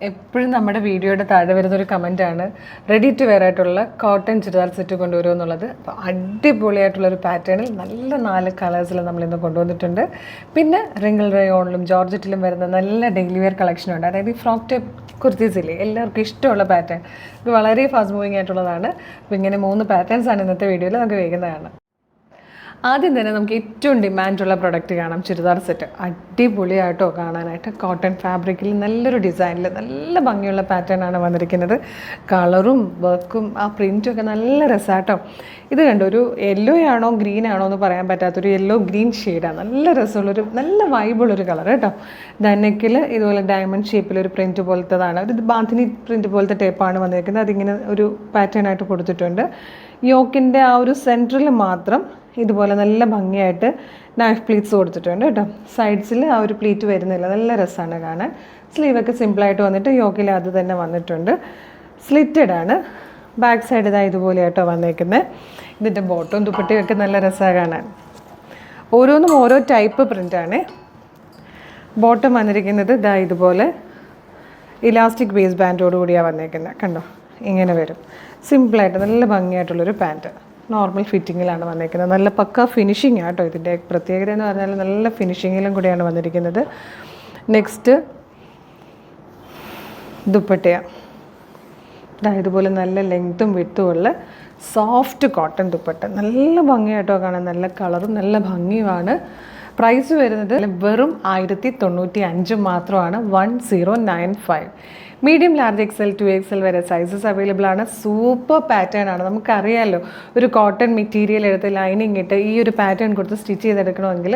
എപ്പോഴും നമ്മുടെ വീഡിയോയുടെ താഴെ വരുന്നൊരു കമൻറ്റാണ് റെഡി ടു വെയർ ആയിട്ടുള്ള കോട്ടൺ ചുരിദാർ സെറ്റ് കൊണ്ടുവരുമോ എന്നുള്ളത്. അപ്പോൾ അടിപൊളിയായിട്ടുള്ളൊരു പാറ്റേണിൽ നല്ല 4 കളേഴ്സിൽ നമ്മളിന്ന് കൊണ്ടുവന്നിട്ടുണ്ട്. പിന്നെ റിംഗിൾ റയോണിലും ജോർജറ്റിലും വരുന്ന നല്ല ഡെയിലി വെയർ കളക്ഷനുണ്ട്. അതായത് ഈ ഫ്രോക്ക് ടൈപ്പ് കുർത്തീസില്ലേ, എല്ലാവർക്കും ഇഷ്ടമുള്ള പാറ്റേൺ. ഇത് വളരെ ഫാസ്റ്റ് മൂവിങ് ആയിട്ടുള്ളതാണ്. അപ്പോൾ ഇങ്ങനെ 3 പാറ്റേൺസാണ് ഇന്നത്തെ വീഡിയോയിൽ നമുക്ക് വേഗം കാണാം. ആദ്യം തന്നെ നമുക്ക് ഏറ്റവും ഡിമാൻഡുള്ള പ്രൊഡക്റ്റ് കാണാം, ചുരിദാർ സെറ്റ്. അടിപൊളിയായിട്ടോ കാണാനായിട്ട്. കോട്ടൺ ഫാബ്രിക്കിൽ നല്ലൊരു ഡിസൈനിൽ നല്ല ഭംഗിയുള്ള പാറ്റേൺ ആണ് വന്നിരിക്കുന്നത്. കളറും വർക്കും ആ പ്രിൻറ്റും ഒക്കെ നല്ല രസമാട്ടോ. ഇത് കണ്ടോ, ഒരു യെല്ലോ ആണോ ഗ്രീൻ ആണോ എന്ന് പറയാൻ പറ്റാത്തൊരു യെല്ലോ ഗ്രീൻ ഷെയ്ഡാണ്. നല്ല രസമുള്ളൊരു നല്ല വൈബുള്ളൊരു കളർ കേട്ടോ. നെക്കിൽ ഇതുപോലെ ഡയമണ്ട് ഷേപ്പിലൊരു പ്രിൻറ്റ് പോലത്തതാണ്, ഒരു ബാന്തിനി പ്രിൻറ്റ് പോലത്തെ ടേപ്പാണ് വന്നിരിക്കുന്നത്. അതിങ്ങനെ ഒരു പാറ്റേൺ ആയിട്ട് കൊടുത്തിട്ടുണ്ട്. യോക്കിൻ്റെ ആ ഒരു സെൻറ്ററിൽ മാത്രം ഇതുപോലെ നല്ല ഭംഗിയായിട്ട് നൈഫ് പ്ലീറ്റ്സ് കൊടുത്തിട്ടുണ്ട് കേട്ടോ. സൈഡ്സിൽ ആ ഒരു പ്ലീറ്റ് വരുന്നില്ല, നല്ല രസമാണ് കാണാൻ. സ്ലീവൊക്കെ സിമ്പിളായിട്ട് വന്നിട്ട് യോക്കിൽ അത് തന്നെ വന്നിട്ടുണ്ട്. സ്ലിറ്റഡ് ആണ്. ബാക്ക് സൈഡ് ഇതാ ഇതുപോലെയായിട്ടോ വന്നേക്കുന്നത്. ഇതിൻ്റെ ബോട്ടവും ദുപ്പട്ടയൊക്കെ നല്ല രസമാണ് കാണാൻ. ഓരോന്നും ഓരോ ടൈപ്പ് പ്രിൻ്റാണ്. ബോട്ടം വന്നിരിക്കുന്നത് ഇതാ ഇതുപോലെ ഇലാസ്റ്റിക് വേസ്റ്റ് ബാൻഡോട് കൂടിയാണ് വന്നേക്കുന്നത്. കണ്ടോ, ഇങ്ങനെ വരും. സിമ്പിളായിട്ട് നല്ല ഭംഗിയായിട്ടുള്ളൊരു പാൻറ്റ്. നോർമൽ ഫിറ്റിങ്ങിലാണ് വന്നിരിക്കുന്നത്. നല്ല പക്ക ഫിനിഷിംഗ് ആട്ടോ. ഇതിൻ്റെ പ്രത്യേകത എന്ന് പറഞ്ഞാൽ നല്ല ഫിനിഷിങ്ങിലും കൂടിയാണ് വന്നിരിക്കുന്നത്. നെക്സ്റ്റ് ദുപ്പട്ടയാണ്. ഇതുപോലെ നല്ല ലെങ്ത്തും വിട്ടുമുള്ള സോഫ്റ്റ് കോട്ടൺ ദുപ്പട്ട. നല്ല ഭംഗിയായിട്ടോ കാണാൻ. നല്ല കളറും നല്ല ഭംഗിയുമാണ്. പ്രൈസ് വരുന്നത് വെറും 1095 മാത്രമാണ്. 1095. മീഡിയം, ലാർജ്, XL, 2XL വരെ സൈസസ് അവൈലബിൾ ആണ്. സൂപ്പർ പാറ്റേൺ ആണ്. നമുക്കറിയാമല്ലോ, ഒരു കോട്ടൺ മെറ്റീരിയൽ എടുത്ത് ലൈനിങ് ഇട്ട് ഈ ഒരു പാറ്റേൺ കൊടുത്ത് സ്റ്റിച്ച് ചെയ്തെടുക്കണമെങ്കിൽ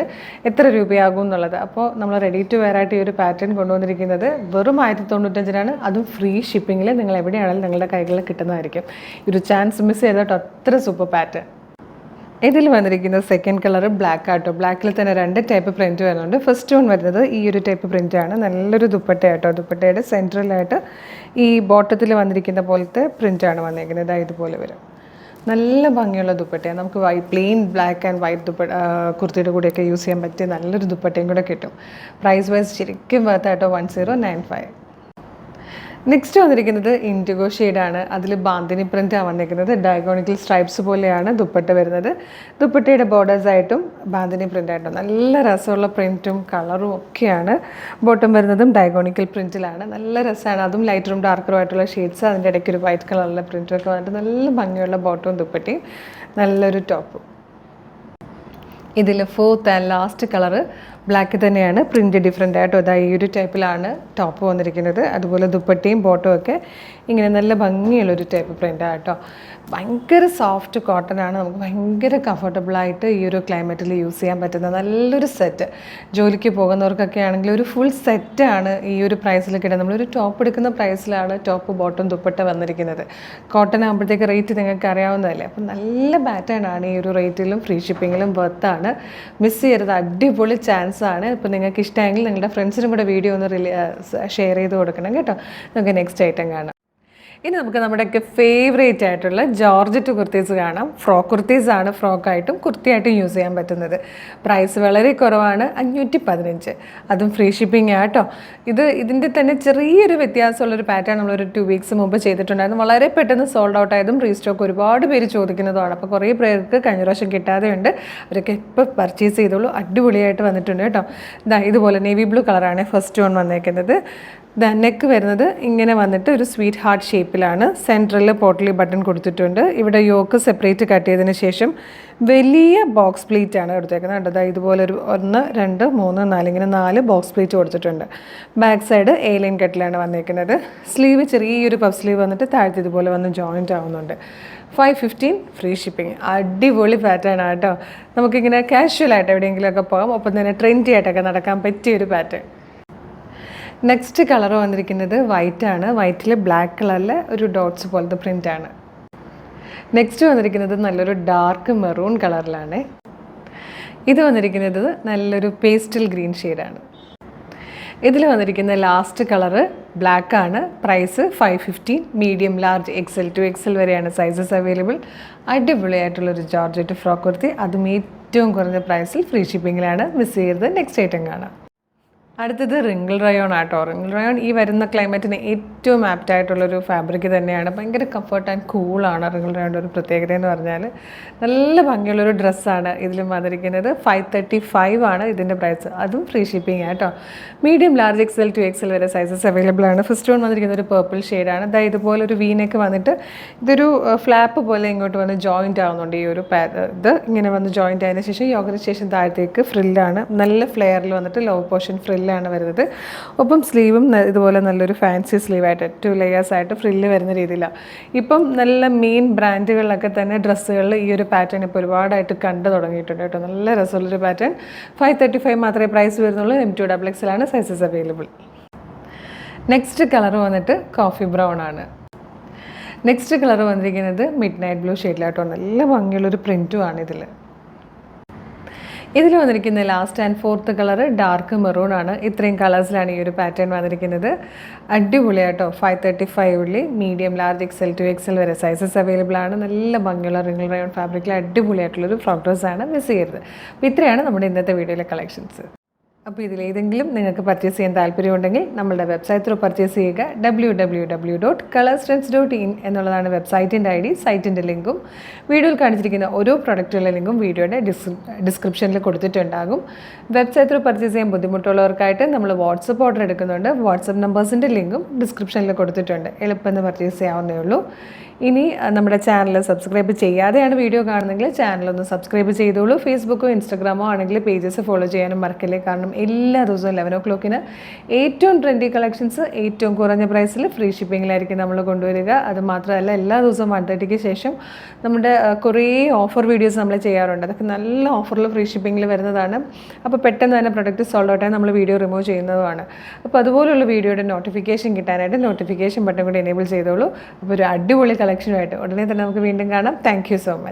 എത്ര രൂപയാകും എന്നുള്ളത്. അപ്പോൾ നമ്മൾ റെഡി ടു വെയർ ആയിട്ട് ഈ ഒരു പാറ്റേൺ കൊണ്ടുവന്നിരിക്കുന്നത് വെറും 1095-നാണ്. അതും ഫ്രീ ഷിപ്പിങ്ങിൽ നിങ്ങൾ എവിടെയാണെങ്കിലും നിങ്ങളുടെ കൈകളിൽ കിട്ടുന്നതായിരിക്കും. ഈ ഒരു ചാൻസ് മിസ് ചെയ്തിട്ട് അത്ര സൂപ്പർ പാറ്റേൺ. ഇതിൽ വന്നിരിക്കുന്നത് സെക്കൻഡ് കളർ ബ്ലാക്ക് ആട്ടോ. ബ്ലാക്കിൽ തന്നെ 2 ടൈപ്പ് പ്രിൻറ്റ് വരുന്നുണ്ട്. ഫസ്റ്റ് വൺ വരുന്നത് ഈ ഒരു ടൈപ്പ് പ്രിൻ്റാണ്. നല്ലൊരു ദുപ്പട്ടയാട്ടോ. ദുപ്പട്ടയുടെ സെൻട്രലായിട്ട് ഈ ബോട്ടത്തിൽ വന്നിരിക്കുന്ന പോലത്തെ പ്രിൻ്റാണ് വന്നിരിക്കുന്നത്. ഇതുപോലെ വരും. നല്ല ഭംഗിയുള്ള ദുപ്പട്ടയാണ്. നമുക്ക് പ്ലെയിൻ ബ്ലാക്ക് ആൻഡ് വൈറ്റ് കുർത്തിയുടെ കൂടെയൊക്കെ യൂസ് ചെയ്യാൻ പറ്റിയ നല്ലൊരു ദുപ്പട്ടയും കൂടെ കിട്ടും. പ്രൈസ് വൈസ് ശരിക്കും വർത്തായിട്ടോ. 1095. നെക്സ്റ്റ് വന്നിരിക്കുന്നത് ഇൻഡിഗോ ഷെയ്ഡാണ്. അതിൽ ബാന്തിനി പ്രിൻ്റാണ് വന്നിരിക്കുന്നത്. ഡയഗോണിക്കൽ സ്ട്രൈപ്സ് പോലെയാണ് ദുപ്പട്ട വരുന്നത്. ദുപ്പട്ടയുടെ ബോർഡേഴ്സായിട്ടും ബാന്തിനി പ്രിൻ്റായിട്ടും നല്ല രസമുള്ള പ്രിൻറ്റും കളറും ഒക്കെയാണ്. ബോട്ടം വരുന്നതും ഡയഗോണിക്കൽ പ്രിൻറ്റിലാണ്. നല്ല രസമാണ്. അതും ലൈറ്ററും ഡാർക്കറും ആയിട്ടുള്ള ഷെയ്ഡ്സ്. അതിൻ്റെ ഇടയ്ക്ക് ഒരു വൈറ്റ് കളറിലെ പ്രിൻറ്റൊക്കെ വന്നിട്ട് നല്ല ഭംഗിയുള്ള ബോട്ടവും ദുപ്പട്ടയും നല്ലൊരു ടോപ്പും. ഇതിൽ 4th and last colour black തന്നെയാണ്. പ്രിൻറ്റ് ഡിഫറെൻ്റ് ആയിട്ടോ. അതായത് ഈ ഒരു ടൈപ്പിലാണ് ടോപ്പ് വന്നിരിക്കുന്നത്. അതുപോലെ ദുപ്പട്ടയും ബോട്ടും ഒക്കെ ഇങ്ങനെ നല്ല ഭംഗിയുള്ളൊരു ടൈപ്പ് പ്രിൻ്റാണ് കേട്ടോ. ഭയങ്കര സോഫ്റ്റ് കോട്ടൺ ആണ്. നമുക്ക് ഭയങ്കര കംഫർട്ടബിളായിട്ട് ഈ ഒരു ക്ലൈമറ്റിൽ യൂസ് ചെയ്യാൻ പറ്റുന്ന നല്ലൊരു സെറ്റ്. ജോലിക്ക് പോകുന്നവർക്കൊക്കെ ആണെങ്കിൽ ഒരു ഫുൾ സെറ്റാണ് ഈ ഒരു പ്രൈസിൽ കിട്ടുന്നത്. നമ്മളൊരു ടോപ്പ് എടുക്കുന്ന പ്രൈസിലാണ് ടോപ്പ് ബോട്ടം ദുപ്പട്ട വന്നിരിക്കുന്നത്. കോട്ടൺ ആകുമ്പോഴത്തേക്ക് റേറ്റ് നിങ്ങൾക്ക് അറിയാവുന്നതല്ലേ. അപ്പം നല്ല പാറ്റേൺ ആണ്. ഈ ഒരു റേറ്റിലും ഫ്രീ ഷിപ്പിങ്ങിലും വർത്താണ്. മിസ് ചെയ്യരുത്. അടിപൊളി ചാൻസ് ആണ്. ഇപ്പോൾ നിങ്ങൾക്ക് ഇഷ്ടമെങ്കിൽ നിങ്ങളുടെ ഫ്രണ്ട്സിനും കൂടെ വീഡിയോ ഒന്ന് ഷെയർ ചെയ്ത് കൊടുക്കണം കേട്ടോ. നമുക്ക് നെക്സ്റ്റ് ഐറ്റം കാണാം. ഇനി നമുക്ക് നമ്മുടെയൊക്കെ ഫേവറേറ്റ് ആയിട്ടുള്ള ജോർജറ്റ് കുർത്തീസ് കാണാം. ഫ്രോക്ക് കുർത്തീസാണ്. ഫ്രോക്കായിട്ടും കുർത്തിയായിട്ടും യൂസ് ചെയ്യാൻ പറ്റുന്നത്. പ്രൈസ് വളരെ കുറവാണ്. 515. അതും ഫ്രീ ഷിപ്പിംഗ് ആട്ടോ. ഇതിൻ്റെ തന്നെ ചെറിയൊരു വ്യത്യാസമുള്ളൊരു പാറ്റേൺ നമ്മളൊരു 2 വീക്സ് മുമ്പ് ചെയ്തിട്ടുണ്ടായിരുന്നു. വളരെ പെട്ടെന്ന് സോൾഡ് ഔട്ട് ആയതും റീസ്റ്റോക്ക് ഒരുപാട് പേര് ചോദിക്കുന്നതുമാണ്. അപ്പോൾ കുറേ പേർക്ക് കഴിഞ്ഞ പ്രാവശ്യം കിട്ടാതെയുണ്ട്. അവരൊക്കെ ഇപ്പോൾ പർച്ചേസ് ചെയ്തോളൂ. അടിപൊളിയായിട്ട് വന്നിട്ടുണ്ട് കേട്ടോ. ഇതുപോലെ നേവി ബ്ലൂ കളറാണ് ഫസ്റ്റ് വൺ വന്നേക്കുന്നത്. നെക്ക് വരുന്നത് ഇങ്ങനെ വന്നിട്ട് ഒരു സ്വീറ്റ് ഹാർട്ട് ഷേപ്പിലാണ്. സെൻട്രലിൽ പോട്ടലി ബട്ടൺ കൊടുത്തിട്ടുണ്ട്. ഇവിടെ യോക്ക് സെപ്പറേറ്റ് കട്ട് ചെയ്തതിന് ശേഷം വലിയ ബോക്സ് പ്ലീറ്റ് ആണ് കൊടുത്തേക്കുന്നത്. അതായത് ഇതുപോലെ ഒരു 1, 2, 3, 4 ഇങ്ങനെ 4 ബോക്സ് പ്ലീറ്റ് കൊടുത്തിട്ടുണ്ട്. ബാക്ക് സൈഡ് A-ലൈൻ കട്ടിലാണ് വന്നേക്കുന്നത്. സ്ലീവ് ചെറിയൊരു പഫ് സ്ലീവ് വന്നിട്ട് താഴത്ത് ഇതുപോലെ വന്ന് ജോയിൻറ്റ് ആവുന്നുണ്ട്. 515 ഫ്രീ ഷിപ്പിംഗ്. അടിപൊളി പാറ്റേൺ ആട്ടോ. നമുക്കിങ്ങനെ കാഷ്വലായിട്ട് എവിടെയെങ്കിലുമൊക്കെ പോകാം. ഒപ്പം തന്നെ ട്രെൻഡി ആയിട്ടൊക്കെ നടക്കാൻ പറ്റിയൊരു പാറ്റേൺ. നെക്സ്റ്റ് കളർ വന്നിരിക്കുന്നത് വൈറ്റ് ആണ്. വൈറ്റിൽ ബ്ലാക്ക് കളറിൽ ഒരു ഡോട്ട്സ് പോലത്തെ പ്രിൻ്റാണ്. നെക്സ്റ്റ് വന്നിരിക്കുന്നത് നല്ലൊരു ഡാർക്ക് മെറൂൺ കളറിലാണ്. ഇത് വന്നിരിക്കുന്നത് നല്ലൊരു പേസ്റ്റൽ ഗ്രീൻ ഷെയ്ഡാണ്. ഇതിൽ വന്നിരിക്കുന്ന ലാസ്റ്റ് കളറ് ബ്ലാക്ക് ആണ്. Price 515. Medium, large, XL, 2XL വരെയാണ് സൈസസ് അവൈലബിൾ. അടിപൊളിയായിട്ടുള്ളൊരു ജോർജറ്റ് ഫ്രോക്ക് കുർത്തി. അതും ഏറ്റവും കുറഞ്ഞ പ്രൈസിൽ ഫ്രീ ഷിപ്പിങ്ങിലാണ്. മിസ് ചെയ്യരുത്. നെക്സ്റ്റ് ഐറ്റം കാണാം. അടുത്തത് റിങ്കിൾ റയോൺ ആട്ടോ. റിങ്കിൾ റയോൺ ഈ വരുന്ന ക്ലൈമറ്റിന് ഏറ്റവും ആപ്റ്റ് ആയിട്ടുള്ളൊരു ഫാബ്രിക് തന്നെയാണ്. ഭയങ്കര കംഫർട്ട് ആൻഡ് കൂളാണ് റിങ്കിൾ റയോണിൻ്റെ ഒരു പ്രത്യേകത എന്ന് പറഞ്ഞാൽ. നല്ല ഭംഗിയുള്ളൊരു ഡ്രസ്സാണ് ഇതിലും വന്നിരിക്കുന്നത്. 535 ആണ് ഇതിൻ്റെ പ്രൈസ്. അതും ഫ്രീ ഷിപ്പിംഗ് ആട്ടോ. Medium, large, XL to XL വരെ സൈസസ് അവൈലബിൾ ആണ്. ഫസ്റ്റ് വൺ വന്നിരിക്കുന്നത് ഒരു പേർപ്പിൾ ഷെയ്ഡാണ്. അതായത് ഇതുപോലെ ഒരു വീനെക്ക് വന്നിട്ട് ഇതൊരു ഫ്ലാപ്പ് പോലെ ഇങ്ങോട്ട് വന്ന് ജോയിൻ്റ് ആവുന്നുണ്ട്. ഈ ഒരു ഇത് ഇങ്ങനെ വന്ന് ജോയിൻ്റ് ആയതിനു ശേഷം യോഗത്തിന് ശേഷം താഴത്തേക്ക് ഫ്രില്ലാണ്. നല്ല ഫ്ലെയറിൽ വന്നിട്ട് ലോ പോർഷൻ ഫ്രില്ലാണ് വരുന്നത്. ഒപ്പം സ്ലീവും ഇതുപോലെ നല്ലൊരു ഫാൻസി സ്ലീവായിട്ട് 2 ലെയേഴ്സ് ആയിട്ട് ഫ്രില്ല് വരുന്ന രീതിയിലാണ്. ഇപ്പം നല്ല മെയിൻ ബ്രാൻഡുകളിലൊക്കെ തന്നെ ഡ്രസ്സുകളിൽ ഈ ഒരു പാറ്റേൺ ഇപ്പോൾ ഒരുപാടായിട്ട് കണ്ടു തുടങ്ങിയിട്ടുണ്ട് കേട്ടോ. നല്ല രസമുള്ളൊരു പാറ്റേൺ. 535 മാത്രമേ പ്രൈസ് വരുന്നുള്ളൂ. M2XXL ആണ് സൈസസ് അവൈലബിൾ. നെക്സ്റ്റ് കളർ വന്നിട്ട് കോഫി ബ്രൗൺ ആണ്. നെക്സ്റ്റ് കളർ വന്നിരിക്കുന്നത് മിഡ് നൈറ്റ് ബ്ലൂ ഷെയ്ഡിലാട്ടോ. നല്ല ഭംഗിയുള്ളൊരു പ്രിൻറ്റും ആണ് ഇതിൽ വന്നിരിക്കുന്ന last and fourth colour dark maroon ആണ്. ഇത്രയും കളേഴ്സിലാണ് ഈ ഒരു പാറ്റേൺ വന്നിരിക്കുന്നത്. അടിപൊളിയാട്ടോ. 535 medium, large, XL to XL വരെ സൈസസ് അവൈലബിൾ ആണ്. നല്ല ഭംഗിയുള്ള റിങ്കിൾ റയോൺ ഫാബ്രിക്കിൽ അടിപൊളിയായിട്ടുള്ളൊരു ഫ്രോക്ക് ഡ്രസ്സാണ്. മിസ് ചെയ്യരുത്. അപ്പോൾ ഇത്രയാണ് നമ്മുടെ ഇന്നത്തെ വീഡിയോയിലെ കളക്ഷൻസ്. അപ്പോൾ ഇതിലേതെങ്കിലും നിങ്ങൾക്ക് പർച്ചേസ് ചെയ്യാൻ താല്പര്യമുണ്ടെങ്കിൽ നമ്മളുടെ വെബ്സൈറ്റ് ത്രൂ പർച്ചേസ് ചെയ്യുക. www.colorstrends.in എന്നുള്ളതാണ് വെബ്സൈറ്റിൻ്റെ ID. സൈറ്റിൻ്റെ ലിങ്കും വീഡിയോയിൽ കാണിച്ചിരിക്കുന്ന ഓരോ പ്രൊഡക്റ്റുകളുടെ ലിങ്കും വീഡിയോയുടെ ഡിസ്ക്രിപ്ഷനിൽ കൊടുത്തിട്ടുണ്ടാകും. വെബ്സൈറ്റ് ത്രൂ പർച്ചേസ് ചെയ്യാൻ ബുദ്ധിമുട്ടുള്ളവർക്കായിട്ട് നമ്മൾ വാട്സപ്പ് ഓർഡർ എടുക്കുന്നുണ്ട്. വാട്സപ്പ് നമ്പേഴ്സിൻ്റെ ലിങ്കും ഡിസ്ക്രിപ്ഷനിൽ കൊടുത്തിട്ടുണ്ട്. എളുപ്പമെന്ന് പർച്ചേസ് ചെയ്യാവുന്നേ ഉള്ളൂ. ഇനി നമ്മുടെ ചാനൽ സബ്സ്ക്രൈബ് ചെയ്യാതെയാണ് വീഡിയോ കാണുന്നതെങ്കിൽ ചാനലൊന്ന് സബ്സ്ക്രൈബ് ചെയ്തോളൂ. ഫേസ്ബുക്കോ ഇൻസ്റ്റഗ്രാമോ ആണെങ്കിൽ പേജസ് ഫോളോ ചെയ്യാനും മറക്കല്ലേ. കാരണം എല്ലാ ദിവസവും 11 o'clock ഏറ്റവും ട്രെൻഡി കളക്ഷൻസ് ഏറ്റവും കുറഞ്ഞ പ്രൈസിൽ ഫ്രീ ഷിപ്പിങ്ങിലായിരിക്കും നമ്മൾ കൊണ്ടുവരിക. അത് മാത്രമല്ല എല്ലാ ദിവസവും 1:30 ശേഷം നമ്മുടെ കുറേ ഓഫർ വീഡിയോസ് നമ്മൾ ചെയ്യാറുണ്ട്. അതൊക്കെ നല്ല ഓഫറിൽ ഫ്രീ ഷിപ്പിങ്ങിൽ വരുന്നതാണ്. അപ്പോൾ പെട്ടെന്ന് തന്നെ പ്രൊഡക്റ്റ് സോൾഡ് ഔട്ടായി നമ്മൾ വീഡിയോ റിമൂവ് ചെയ്യുന്നതുമാണ്. അപ്പോൾ അതുപോലുള്ള വീഡിയോയുടെ നോട്ടിഫിക്കേഷൻ കിട്ടാനായിട്ട് നോട്ടിഫിക്കേഷൻ ബട്ടൺ കൂടി എനേബിൾ ചെയ്തോളൂ. അപ്പോൾ ഒരു അടിപൊളി കളക്ഷനുമായിട്ട് ഉടനെ തന്നെ നമുക്ക് വീണ്ടും കാണാം. Thank you so much.